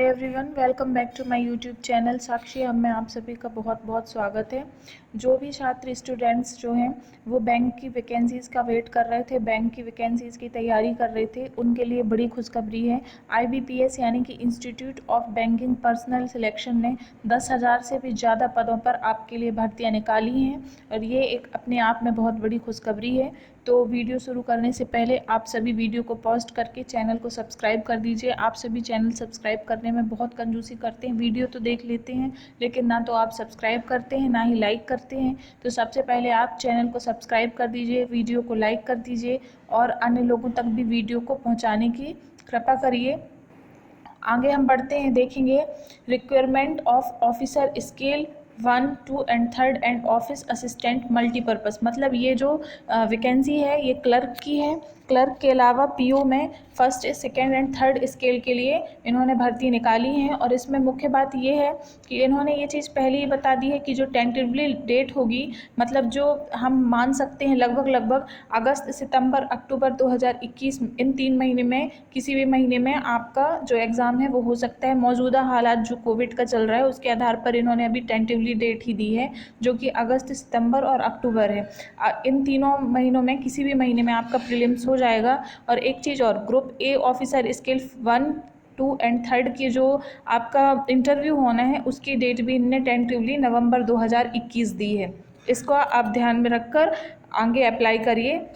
Everyone, welcome back to my YouTube channel Sakshi hub में आप सभी का बहुत बहुत स्वागत है। जो भी छात्र स्टूडेंट्स जो हैं वो बैंक की वैकेंसीज़ का वेट कर रहे थे, बैंक की वैकेंसीज़ की तैयारी कर रहे थे, उनके लिए बड़ी खुशखबरी है। IBPS यानी कि institute of banking personal selection ने 10,000 से भी ज़्यादा पदों पर आपके लिए भर्तियाँ निकाली हैं और ये एक अपने आप में बहुत बड़ी खुशखबरी है। तो वीडियो शुरू करने से पहले आप सभी वीडियो को पॉज करके चैनल को सब्सक्राइब कर दीजिए। आप सभी चैनल सब्सक्राइब करने में बहुत कंजूसी करते हैं, वीडियो तो देख लेते हैं लेकिन ना तो आप सब्सक्राइब करते हैं ना ही लाइक करते हैं। तो सबसे पहले आप चैनल को सब्सक्राइब कर दीजिए, वीडियो को लाइक कर दीजिए और अन्य लोगों तक भी वीडियो को पहुँचाने की कृपा करिए। आगे हम बढ़ते हैं, देखेंगे requirement of officer scale 1, 2 and 3 and office assistant multipurpose. मतलब ये जो वैकेंसी है ये क्लर्क की है। क्लर्क के अलावा PO में 1st, 2nd and 3rd scale के लिए इन्होंने भर्ती निकाली है। और इसमें मुख्य बात ये है कि इन्होंने ये चीज़ पहले ही बता दी है कि जो टेंटेटिवली डेट होगी, मतलब जो हम मान सकते हैं लगभग अगस्त, सितंबर, अक्टूबर 2021 इन 3 महीने में किसी भी महीने में आपका जो एग्ज़ाम है वो हो सकता है। मौजूदा हालात जो कोविड का चल रहा है उसके आधार पर इन्होंने अभी टेंटेटिवली डेट ही दी है जो कि अगस्त, सितंबर और अक्टूबर है। इन तीनों महीनों में किसी भी महीने में आपका प्रीलिम्स हो जाएगा। और एक चीज़ और, group A officer scale 1, 2 and 3 की जो आपका इंटरव्यू होना है उसकी डेट भी इनने टेंटेटिवली नवंबर 2021 दी है। इसको आप ध्यान में रखकर आगे अप्लाई करिए।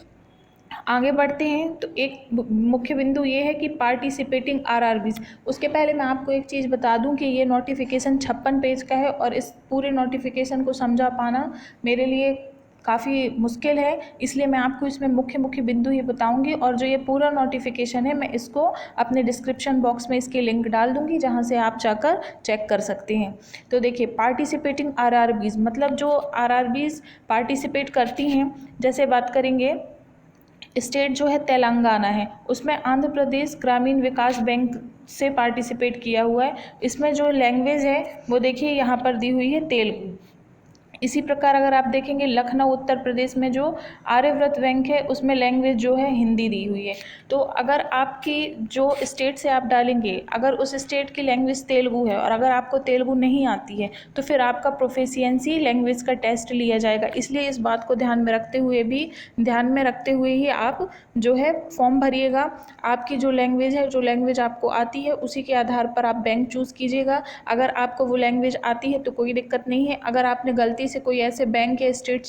आगे बढ़ते हैं तो एक मुख्य बिंदु ये है कि पार्टिसिपेटिंग RRBs। उसके पहले मैं आपको एक चीज़ बता दूं कि ये नोटिफिकेशन 56 पेज का है और इस पूरे नोटिफिकेशन को समझा पाना मेरे लिए काफ़ी मुश्किल है, इसलिए मैं आपको इसमें मुख्य बिंदु ही बताऊंगी। और जो ये पूरा नोटिफिकेशन है मैं इसको अपने डिस्क्रिप्शन बॉक्स में इसकी लिंक डाल दूंगी जहां से आप जाकर चेक कर सकते हैं। तो देखिए, पार्टिसिपेटिंग RRBs मतलब जो RRBs पार्टिसिपेट करती हैं, जैसे बात करेंगे स्टेट जो है तेलंगाना है, उसमें आंध्र प्रदेश ग्रामीण विकास बैंक से पार्टिसिपेट किया हुआ है। इसमें जो लैंग्वेज है वो देखिए यहाँ पर दी हुई है तेलुगु। इसी प्रकार अगर आप देखेंगे लखनऊ उत्तर प्रदेश में जो आर्यव्रत बैंक है उसमें लैंग्वेज जो है हिंदी दी हुई है। तो अगर आपकी जो स्टेट से आप डालेंगे, अगर उस स्टेट की लैंग्वेज तेलुगु है और अगर आपको तेलुगु नहीं आती है तो फिर आपका प्रोफिशिएंसी लैंग्वेज का टेस्ट लिया जाएगा। इसलिए इस बात को ध्यान में रखते हुए ही आप जो है फॉर्म भरिएगा। आपकी जो लैंग्वेज है, जो लैंग्वेज आपको आती है उसी के आधार पर आप बैंक चूज़ कीजिएगा। अगर आपको वो लैंग्वेज आती है तो कोई दिक्कत नहीं है। अगर आपने गलती से कोई ऐसे बैंक या स्टेट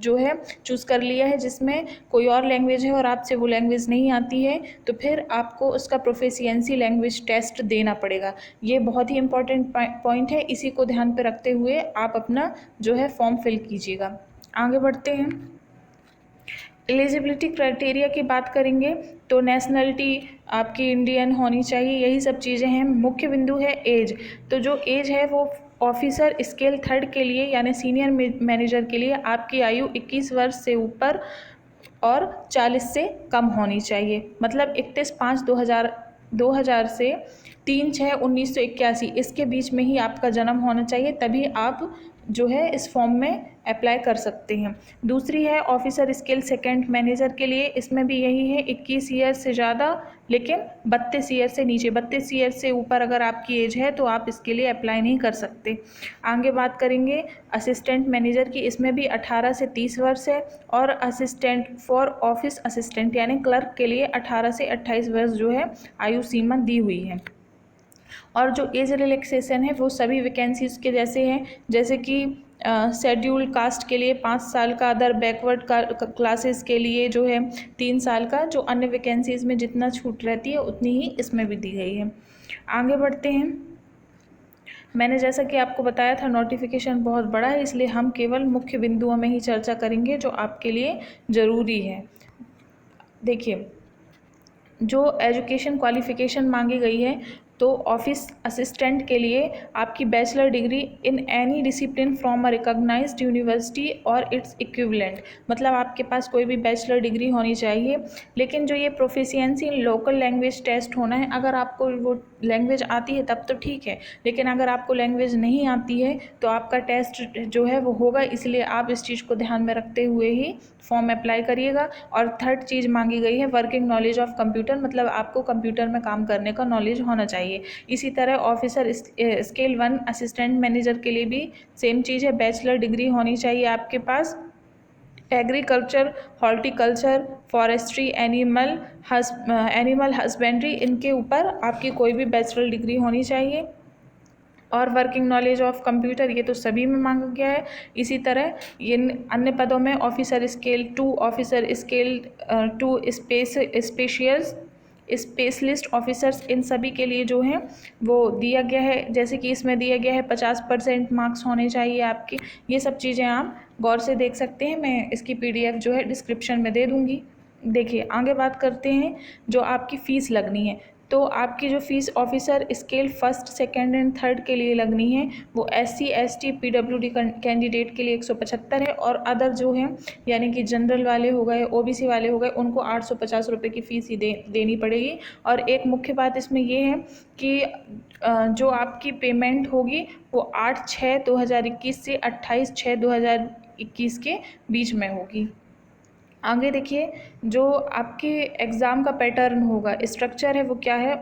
जो है चूज़ कर लिया है जिसमें कोई और लैंग्वेज है और आपसे वो लैंग्वेज नहीं आती है तो फिर आपको उसका प्रोफिशिएंसी लैंग्वेज टेस्ट देना पड़ेगा। ये बहुत ही इंपॉर्टेंट पॉइंट है, इसी को ध्यान पे रखते हुए आप अपना जो है फॉर्म फिल कीजिएगा। आगे बढ़ते हैं, एलिजिबिलिटी क्राइटेरिया की बात करेंगे तो नेशनलिटी आपकी इंडियन होनी चाहिए, यही सब चीज़ें हैं। मुख्य बिंदु है एज। तो जो एज है वो ऑफिसर स्केल 3 के लिए यानी सीनियर मैनेजर के लिए आपकी आयु 21 वर्ष से ऊपर और 40 से कम होनी चाहिए। मतलब 31/5/2000 से 3/6/1981 इसके बीच में ही आपका जन्म होना चाहिए, तभी आप जो है इस फॉर्म में अप्लाई कर सकते हैं। दूसरी है ऑफिसर स्केल 2nd मैनेजर के लिए, इसमें भी यही है 21 ईयर से ज़्यादा लेकिन 32 ईयर से नीचे। 32 ईयर से ऊपर अगर आपकी एज है तो आप इसके लिए अप्लाई नहीं कर सकते। आगे बात करेंगे असिस्टेंट मैनेजर की, इसमें भी 18 से 30 वर्ष है। और असिस्टेंट फॉर ऑफिस असिस्टेंट यानी क्लर्क के लिए 18 से 28 वर्ष जो है आयु सीमा दी हुई है। और जो एज रिलैक्सेशन है वो सभी वैकेंसीज़ के जैसे हैं, जैसे कि शेड्यूल्ड कास्ट के लिए 5 साल का, अदर बैकवर्ड क्लासेस के लिए जो है 3 साल का, जो अन्य वैकेंसीज़ में जितना छूट रहती है उतनी ही इसमें भी दी गई है। आगे बढ़ते हैं, मैंने जैसा कि आपको बताया था नोटिफिकेशन बहुत बड़ा है इसलिए हम केवल मुख्य बिंदुओं में ही चर्चा करेंगे जो आपके लिए ज़रूरी है। देखिए, जो एजुकेशन क्वालिफ़िकेशन मांगी गई है तो ऑफिस असिस्टेंट के लिए आपकी bachelor degree in any discipline from a recognised university और इट्स इक्विवेलेंट। मतलब आपके पास कोई भी बैचलर डिग्री होनी चाहिए, लेकिन जो ये प्रोफिशिएंसी इन लोकल लैंग्वेज टेस्ट होना है। अगर आपको वो लैंग्वेज आती है तब तो ठीक है, लेकिन अगर आपको लैंग्वेज नहीं आती है तो आपका टेस्ट जो है वो होगा। इसलिए आप इस चीज़ को ध्यान में रखते हुए ही फॉर्म अप्लाई करिएगा। और 3rd चीज़ मांगी गई है वर्किंग नॉलेज ऑफ कंप्यूटर, मतलब आपको कंप्यूटर में काम करने का नॉलेज होना चाहिए। चाहिए। इसी तरह ऑफिसर स्केल 1 असिस्टेंट मैनेजर के लिए भी सेम चीज़ है, बैचलर डिग्री होनी चाहिए आपके पास। Agriculture, horticulture, forestry, animal husbandry, इनके ऊपर आपकी कोई भी बैचलर डिग्री होनी चाहिए। और वर्किंग नॉलेज ऑफ कंप्यूटर, ये तो सभी में मांगा गया है। इसी तरह इन अन्य पदों में officer scale 2, officer scale 2 specialist officers, इन सभी के लिए जो है वो दिया गया है। जैसे कि इसमें दिया गया है 50% मार्क्स होने चाहिए आपके। ये सब चीज़ें आप गौर से देख सकते हैं, मैं इसकी PDF जो है डिस्क्रिप्शन में दे दूँगी। देखिए आगे बात करते हैं जो आपकी फ़ीस लगनी है। तो आपकी जो fees officer scale 1st, 2nd and 3rd के लिए लगनी है वो SC, ST, PWD कैंडिडेट के लिए 175 है, और अदर जो है यानी कि जनरल वाले हो गए, OBC वाले हो गए, उनको 850 रुपये की फ़ीस ही देनी पड़ेगी। और एक मुख्य बात इसमें ये है कि जो आपकी पेमेंट होगी वो 8/6/2021 से 28/6/2021 के बीच में होगी। आगे देखिए जो आपके एग्ज़ाम का पैटर्न होगा, स्ट्रक्चर है वो क्या है।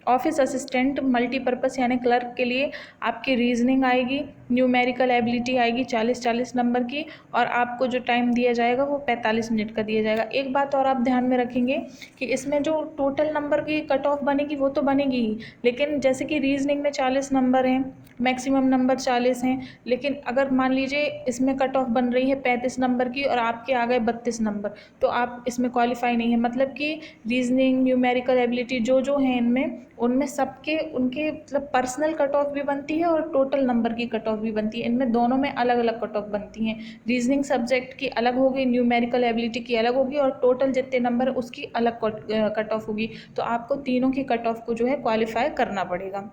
ऑफिस असिस्टेंट मल्टीपर्पज़ यानी क्लर्क के लिए आपकी रीजनिंग आएगी, न्यूमेरिकल एबिलिटी आएगी 40-40 नंबर की, और आपको जो टाइम दिया जाएगा वो 45 मिनट का दिया जाएगा। एक बात और आप ध्यान में रखेंगे कि इसमें जो टोटल नंबर की कट ऑफ बनेगी वो तो बनेगी ही, लेकिन जैसे कि रीजनिंग में 40 नंबर हैं, मैक्सिमम नंबर 40 हैं, लेकिन अगर मान लीजिए इसमें कट ऑफ बन रही है 35 नंबर की और आपके आ गए 32 नंबर, तो आप इसमें क्वालिफाई नहीं है। मतलब कि रीजनिंग, न्यूमेरिकल एबिलिटी जो हैं इनमें, उनमें सबके उनके मतलब पर्सनल कट ऑफ भी बनती है और टोटल नंबर की कट ऑफ भी बनती है। इनमें दोनों में अलग अलग कट ऑफ बनती हैं। रीजनिंग सब्जेक्ट की अलग होगी, न्यूमेरिकल एबिलिटी की अलग होगी, और टोटल जितने नंबर उसकी अलग कट ऑफ होगी। तो आपको तीनों की कट ऑफ को जो है क्वालिफाई करना पड़ेगा।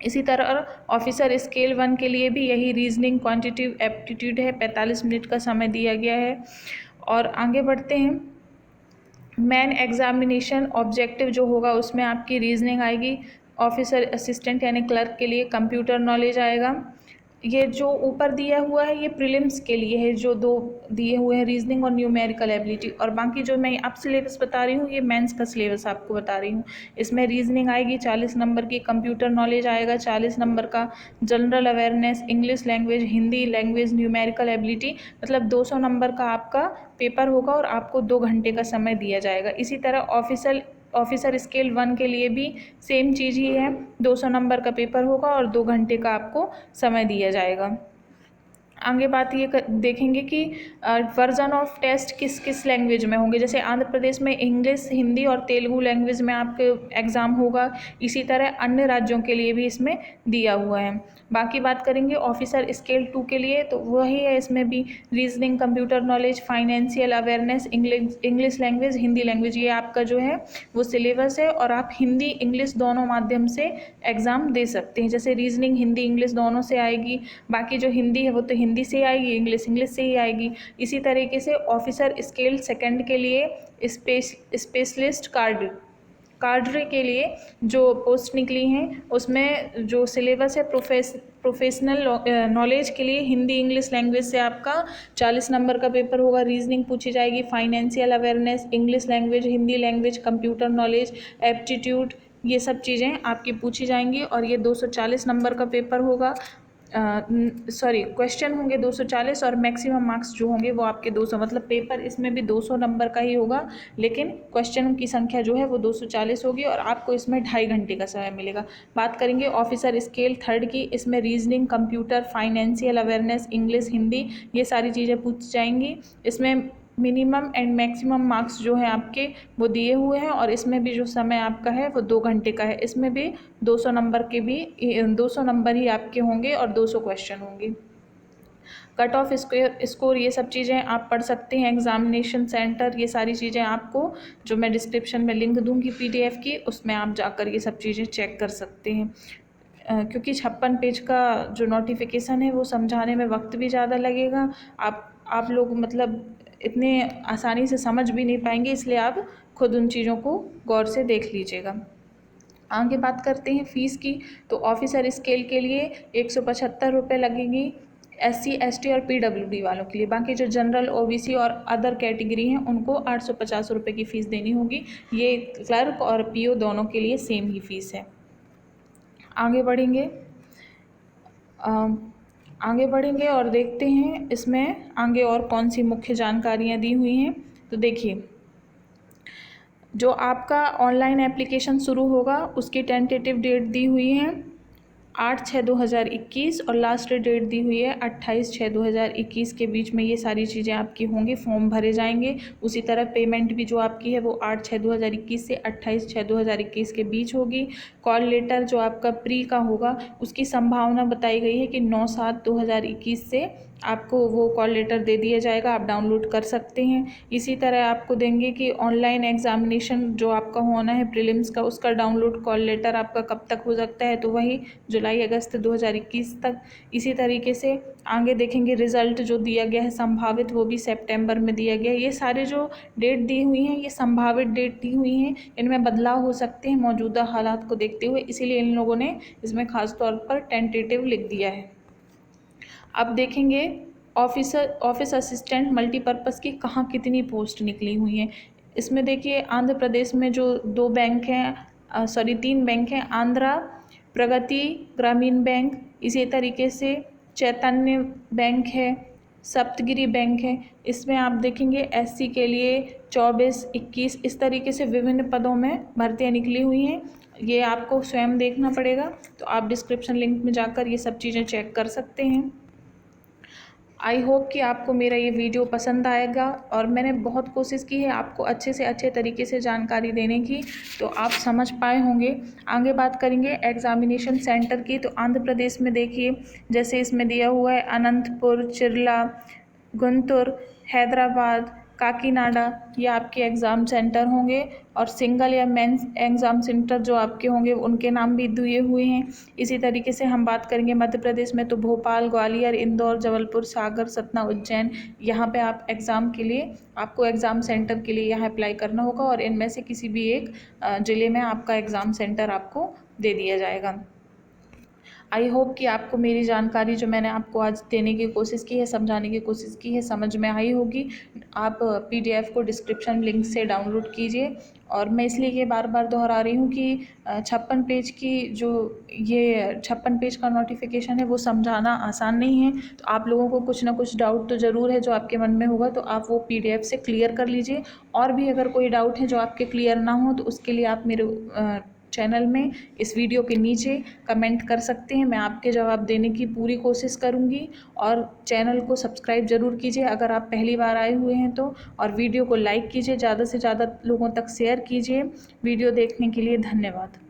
इसी तरह ऑफिसर स्केल 1 के लिए भी यही रीजनिंग क्वांटिटेटिव एप्टीट्यूड है, 45 मिनट का समय दिया गया है। और आगे बढ़ते हैं, मेन एग्जामिनेशन ऑब्जेक्टिव जो होगा उसमें आपकी रीजनिंग आएगी, ऑफिसर असिस्टेंट यानी क्लर्क के लिए कंप्यूटर नॉलेज आएगा। ये जो ऊपर दिया हुआ है ये प्रीलिम्स के लिए है, जो 2 दिए हुए हैं रीजनिंग और न्यूमेरिकल एबिलिटी, और बाकी जो मैं अब सिलेबस बता रही हूँ ये मेंस का सिलेबस आपको बता रही हूँ। इसमें रीजनिंग आएगी 40 नंबर की, कंप्यूटर नॉलेज आएगा 40 नंबर का, general awareness, English language, Hindi language, numerical ability, मतलब 200 नंबर का आपका पेपर होगा और आपको 2 घंटे का समय दिया जाएगा। इसी तरह ऑफिसर स्केल 1 के लिए भी सेम चीज़ ही है, 200 नंबर का पेपर होगा और 2 घंटे का आपको समय दिया जाएगा। आगे बात ये देखेंगे कि वर्जन ऑफ टेस्ट किस किस लैंग्वेज में होंगे। जैसे आंध्र प्रदेश में इंग्लिश, हिंदी और तेलुगु लैंग्वेज में आपके एग्ज़ाम होगा। इसी तरह अन्य राज्यों के लिए भी इसमें दिया हुआ है। बाकी बात करेंगे ऑफिसर स्केल 2 के लिए, तो वही है, इसमें भी reasoning, computer knowledge, financial awareness, English language, Hindi language, ये आपका जो है वो सिलेबस है, और आप हिंदी इंग्लिश दोनों माध्यम से एग्ज़ाम दे सकते हैं। जैसे रीजनिंग हिंदी इंग्लिश दोनों से आएगी, बाकी जो हिंदी है वो तो हिंदी से ही आएगी, इंग्लिश से ही आएगी। इसी तरीके से ऑफिसर स्केल 2 के लिए स्पेशलिस्ट कार्डरे के लिए जो पोस्ट निकली हैं उसमें जो सिलेबस है प्रोफेशनल नॉलेज के लिए हिंदी इंग्लिश लैंग्वेज से आपका 40 नंबर का पेपर होगा। रीजनिंग पूछी जाएगी, financial awareness, English language, Hindi language, computer knowledge, aptitude, ये सब चीज़ें आपकी पूछी जाएंगी, और ये 240 नंबर का पेपर होगा। क्वेश्चन होंगे 240 और मैक्सिमम मार्क्स जो होंगे वो आपके 200, मतलब पेपर इसमें भी 200 नंबर का ही होगा, लेकिन क्वेश्चन की संख्या जो है वो 240 होगी, और आपको इसमें 2.5 घंटे का समय मिलेगा। बात करेंगे ऑफिसर स्केल 3 की, इसमें reasoning, computer, financial awareness, English, Hindi, ये सारी चीज़ें पूछ जाएंगी। इसमें मिनिमम एंड मैक्सिमम मार्क्स जो है आपके वो दिए हुए हैं, और इसमें भी जो समय आपका है वो 2 घंटे का है। इसमें भी 200 नंबर के भी 200 नंबर ही आपके होंगे और 200 क्वेश्चन होंगे। कट ऑफ स्कोर, ये सब चीज़ें आप पढ़ सकते हैं। एग्जामिनेशन सेंटर, ये सारी चीज़ें आपको जो मैं डिस्क्रिप्शन में लिंक दूंगी PDF की, उसमें आप जाकर ये सब चीज़ें चेक कर सकते हैं। क्योंकि 56 पेज का जो नोटिफिकेशन है वो समझाने में वक्त भी ज़्यादा लगेगा, आप लोग मतलब इतने आसानी से समझ भी नहीं पाएंगे, इसलिए आप खुद उन चीज़ों को गौर से देख लीजिएगा। आगे बात करते हैं फ़ीस की, तो ऑफिसर स्केल के लिए 175 रुपये लगेगी, SC ST और PWD वालों के लिए। बाकी जो जनरल OBC और अदर कैटेगरी हैं उनको 850 रुपये की फ़ीस देनी होगी। ये क्लर्क और PO दोनों के लिए सेम ही फ़ीस है। आगे बढ़ेंगे और देखते हैं इसमें आगे और कौन सी मुख्य जानकारियाँ दी हुई हैं। तो देखिए, जो आपका ऑनलाइन एप्लीकेशन शुरू होगा उसकी टेंटेटिव डेट दी हुई है 8/6/2021 और लास्ट डेट दी हुई है 28/6/2021 के बीच में ये सारी चीज़ें आपकी होंगी, फॉर्म भरे जाएंगे। उसी तरह पेमेंट भी जो आपकी है वो 8/6/2021 से 28/6/2021 के बीच होगी। कॉल लेटर जो आपका प्री का होगा उसकी संभावना बताई गई है कि 9/7/2021 से आपको वो कॉल लेटर दे दिया जाएगा, आप डाउनलोड कर सकते हैं। इसी तरह आपको देंगे कि ऑनलाइन एग्जामिनेशन जो आपका होना है प्रीलिम्स का, उसका डाउनलोड कॉल लेटर आपका कब तक हो सकता है, तो वही जुलाई अगस्त 2021 तक। इसी तरीके से आगे देखेंगे रिज़ल्ट जो दिया गया है संभावित, वो भी सितंबर में दिया गया है। ये सारे जो डेट दी हुई हैं ये संभावित डेट दी हुई हैं, इनमें बदलाव हो सकते हैं मौजूदा हालात को देखते हुए, इसीलिए इन लोगों ने इसमें ख़ास तौर पर टेंटेटिव लिख दिया है। अब देखेंगे ऑफिस असिस्टेंट मल्टीपर्पज़ की कहाँ कितनी पोस्ट निकली हुई हैं। इसमें देखिए आंध्र प्रदेश में जो 3 बैंक हैं, आंध्रा प्रगति ग्रामीण बैंक, इसी तरीके से चैतन्य बैंक है, सप्तगिरी बैंक है। इसमें आप देखेंगे SC के लिए 24-21 इस तरीके से विभिन्न पदों में भर्तियाँ निकली हुई हैं। ये आपको स्वयं देखना पड़ेगा, तो आप डिस्क्रिप्शन लिंक में जाकर ये सब चीज़ें चेक कर सकते हैं। आई होप कि आपको मेरा ये वीडियो पसंद आएगा और मैंने बहुत कोशिश की है आपको अच्छे से अच्छे तरीके से जानकारी देने की, तो आप समझ पाए होंगे। आगे बात करेंगे एग्ज़ामिनेशन सेंटर की। तो आंध्र प्रदेश में देखिए, जैसे इसमें दिया हुआ है अनंतपुर, चिरला, गुंटूर, हैदराबाद, काकीनाडा, ये आपके एग्ज़ाम सेंटर होंगे। और सिंगल या मेंस एग्ज़ाम सेंटर जो आपके होंगे उनके नाम भी दिए हुए हैं। इसी तरीके से हम बात करेंगे मध्य प्रदेश में, तो भोपाल, ग्वालियर, इंदौर, जबलपुर, सागर, सतना, उज्जैन, यहाँ पे आप एग्ज़ाम के लिए आपको एग्ज़ाम सेंटर के लिए यहाँ अप्लाई करना होगा और इनमें से किसी भी एक ज़िले में आपका एग्ज़ाम सेंटर आपको दे दिया जाएगा। आई होप कि आपको मेरी जानकारी जो मैंने आपको आज देने की कोशिश की है, समझाने की कोशिश की है, समझ में आई होगी। आप PDF को डिस्क्रिप्शन लिंक से डाउनलोड कीजिए। और मैं इसलिए ये बार बार दोहरा रही हूँ कि 56 पेज की जो ये 56 पेज का नोटिफिकेशन है वो समझाना आसान नहीं है। तो आप लोगों को कुछ ना कुछ डाउट तो ज़रूर है जो आपके मन में होगा, तो आप वो PDF से क्लियर कर लीजिए। और भी अगर कोई डाउट है जो आपके क्लियर ना हो, तो उसके लिए आप मेरे चैनल में इस वीडियो के नीचे कमेंट कर सकते हैं, मैं आपके जवाब देने की पूरी कोशिश करूंगी। और चैनल को सब्सक्राइब ज़रूर कीजिए अगर आप पहली बार आए हुए हैं तो, और वीडियो को लाइक कीजिए, ज़्यादा से ज़्यादा लोगों तक शेयर कीजिए। वीडियो देखने के लिए धन्यवाद।